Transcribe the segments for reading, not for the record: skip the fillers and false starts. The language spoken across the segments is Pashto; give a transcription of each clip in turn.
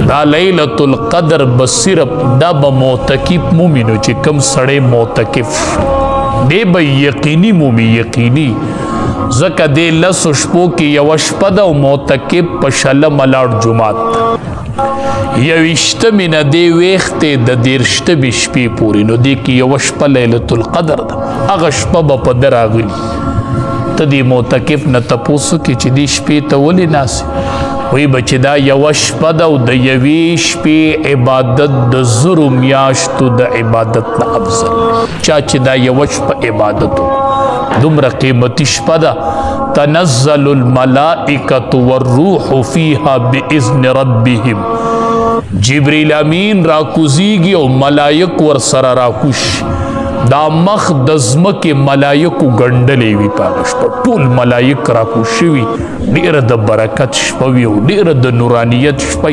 دا لیلۃ القدر بصرف دا بمعتکف مومنو چې کم سړی معتکف دی به یقینی مومی یقینی زکه دی لسو شپو کې یو شپه ده او معتکف په شلم ولاړ جومات ته یویشتمې نه دی ویښتې د دېرشتمې شپې پورې نو دې کې یوه شپه لیلۃ القدر ده هغه شپه به په ده راغلي ته دې معتکف نه تپوس وکړې چې دې شپې ته ولې ناستې وی به چې دا یوه شپه ده او د یوې شپې عبادت د زرو میاشتو د عبادت نه افضل چا چې دا یوه شپه عبادت دومره قیمتي شپه ده تنزل الملائکة والروح فیها باذن ربهم جبریل امین راکوزیږي او ملائک ورسره راکوش دا مخ د ځمکې ملایکو ګنډلې وي په هغه شپه ټول ملایک راکوز شوي ډېره د برکت شپه وي او ډېره د نورانیت شپه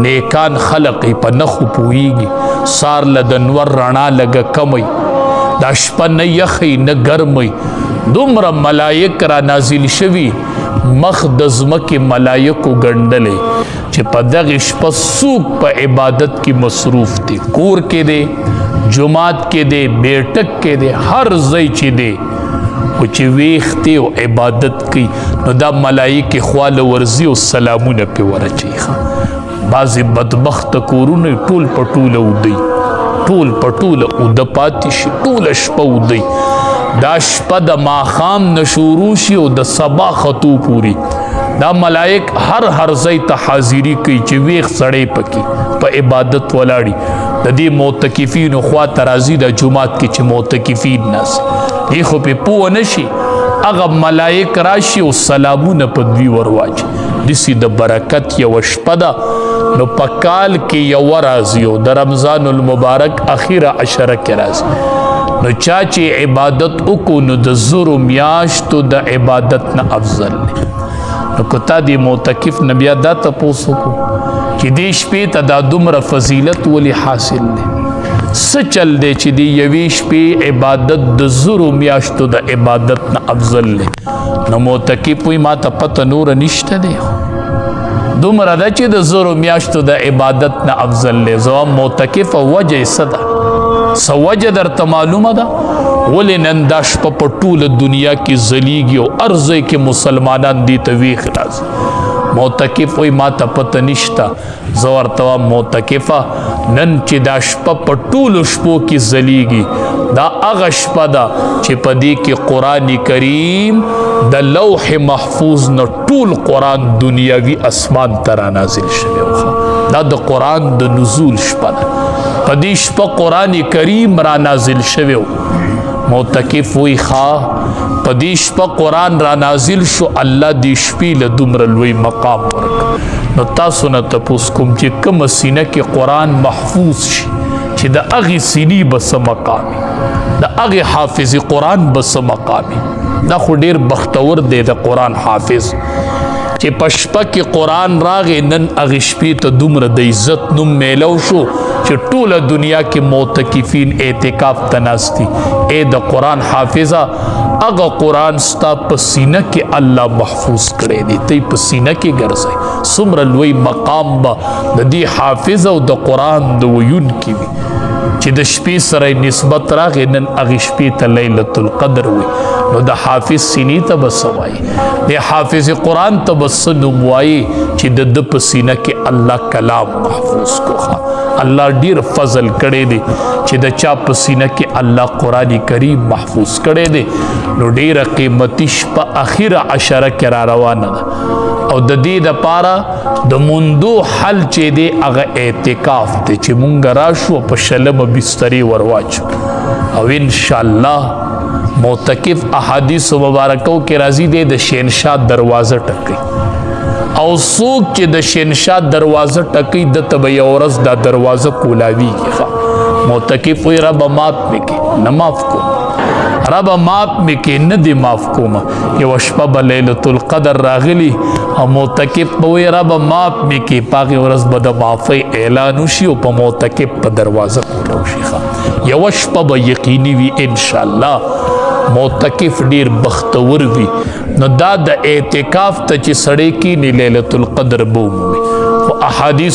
نیکان خلق یې په نښو پوهېږي سار له د نور رڼا لږه کمی دا شپه نه یخی نه ګرمی دومره ملایک را نازل شوي مخ د ځمکې ملایکو ګنډلې چې په دغې شپه څوک په عبادت کې مصروف دی کور کې دی جماعت کې دی بیٹک کې دی هر ځای چې دی خو چې ویښ دی او عبادت کوي نو دا ملایکې خواله ورځي او سلامونه پرې ورچوي بعضې بدبخته کورونه ټول په ټوله ودی ټول په ټوله اوده پاتې شي ټوله شپه ودی دا شپه د ماښام نه شروع شي او د سبا ختو پوري دا ملائک هر ځای ته حاضري کوي چې ویښ سړی پکې په عبادت ولاړي د دې معتکفینو خوا ته راځي د جومات کې چې معتکفین ناست دی خو پې پوه نه شي هغه ملائک راشي او سلامونه په دوی ورواچي داسې د برکت یوه شپه ده نو په کال کې یوه راځي او د رمضان المبارک اخیره عشره کې راځي نو چا چې عبادت وکړو نو د زرو میاشتو د عبادت نه افضل دی نو که تا دې معتکف نه بیا دا تپوس وکړو چې دې شپې ته دا دومره فضیلت ولې حاصل دی څه چل دی چې د یوې شپې عبادت د زرو میاشتو د عبادت نه افضل دی نو معتکف وایي ما ته پته نوره نشته دی دومره ده چې د زرو میاشتو د عبادت نه افضل دی زه معتکف او وجه یې څه ده څه وجه درته معلومه ده ولې نن دا شپه په ټوله دنیا کې ځلیږي او هر ځای کې مسلمانان دې ته ویښ راځي معتکف وایي ما ته پته نشته زه ورته وایم معتکفه نن چې دا شپه په ټولو شپو کې ځلیږي دا هغه شپه ده چې په دې کې قرآن کریم د لوح محفوظ نه ټول قرآن دنیاوي اسمان ته رانازل شوی دا د قرآن د نزول شپه ده په دې شپه قرآن کریم رانازل شوی معتکف وی خواه په دې شپه قرآن را نازل شو الله دې شپې له دومره لوی مقام ورک نو تاسو نه تپوس کوم چې کومه سینه کې قرآن محفوظ شي چې د هغې سینې به څه مقامي د هغې حافظ قرآن به څه مقامي دا خو ډېر بختور دی د قرآن حافظ چې په شپه کې قرآن راغې نن هغې شپې ته دومره د عزت نوم میلو شو چې ټوله دنیا کې معتکفین اعتکاف ته ناست دي ای د قرآن حافظه هغه قرآن ستا په سینه کې الله محفوظ کړی دی ته په سینه کې ګرځئ څومره لوی مقام به د دې حافظ او د قرآن د ویونکي وي چې د شپې سره نسبت راغی نن هغې شپې ته لیلۃ القدر وي نو د حافظ سینې ته به څه وایي د حافظ قرآن ته به څه نوم وایي چې د ده په سینه کې الله کلام محفوظ کو الله ډیر فضل کړی دی چې د چا په سینه کې الله قرآن کریم محفوظ کړی دی نو ډیره قیمتي شپه اخیره عشره کې را روانه ده او د دې دپاره د موندو حل چې دی هغه اعتکاف دی چې مونږ راشو په شلمه بسترې ورواچو او انشاءالله معتکف احادیثو مبارکو کې راځي دی د شهنشاه دروازه ټکوي او څوک چې د شهنشاه دروازه ټکوي دته به یوه ورځ دا دروازه کولاویږي معتکف وایي ربه مات مې کې نه معاف کوم ربه مات مې کې نه دې معاف کومه یوه شپه به لیلۃ القدر راغلي او معتکف به وایي ربه مات مې کې په هغې ورځ به د معافۍ اعلان وشي او په معتکف په دروازه کولاو شي یوه شپه به یقیني وي انشاءالله معتکف ډیر بختور وي نو دا د اعتکاف ته چې سړی کینی لیلۃ القدر به ومومي خو احادیث